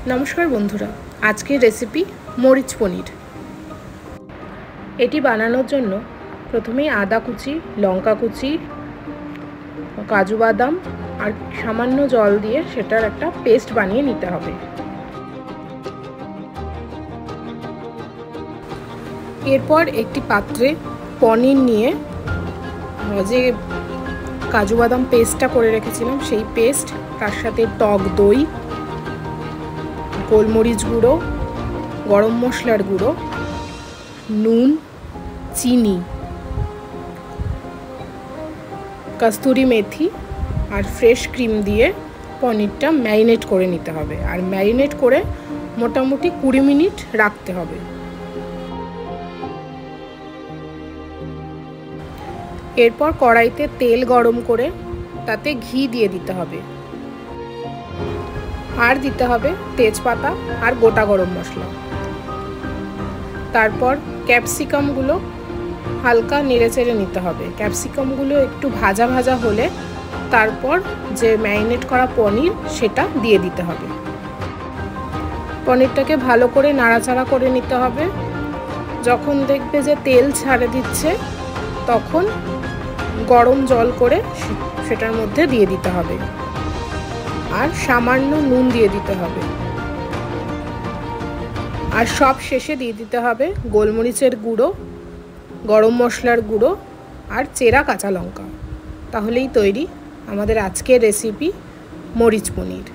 নমস্কার বন্ধুরা, আজকের রেসিপি মরিচ পনির। এটি বানানোর জন্য প্রথমেই আদা কুচি, লঙ্কা কুচি, কাজু বাদাম আর সামান্য জল দিয়ে সেটার একটা পেস্ট বানিয়ে নিতে হবে। এরপর একটি পাত্রে পনির নিয়ে যে কাজু বাদাম পেস্টটা করে রেখেছিলাম সেই পেস্ট, তার সাথে টক দই, গোলমরিচ গুঁড়ো, গরম মশলার গুঁড়ো, নুন, চিনি, কস্তুরি মেথি আর ফ্রেশ ক্রিম দিয়ে পনিরটা ম্যারিনেট করে নিতে হবে। আর ম্যারিনেট করে মোটামুটি 20 মিনিট রাখতে হবে। এরপর কড়াইতে তেল গরম করে তাতে ঘি দিয়ে দিতে হবে, আর দিতে হবে তেজপাতা আর গোটা গরম মশলা। তারপর ক্যাপসিকামগুলো হালকা নেড়েচেড়ে নিতে হবে। ক্যাপসিকামগুলো একটু ভাজা ভাজা হলে তারপর যে ম্যারিনেট করা পনির সেটা দিয়ে দিতে হবে। পনিরটাকে ভালো করে নাড়াচাড়া করে নিতে হবে। যখন দেখবে যে তেল ছাড়ে দিচ্ছে তখন গরম জল করে সেটার মধ্যে দিয়ে দিতে হবে, আর সামান্য নুন দিয়ে দিতে হবে। আর সব শেষে দিয়ে দিতে হবে গোলমরিচের গুঁড়ো, গরম মশলার গুঁড়ো আর চেরা কাঁচা লঙ্কা। তাহলেই তৈরি আমাদের আজকের রেসিপি মরিচ পনির।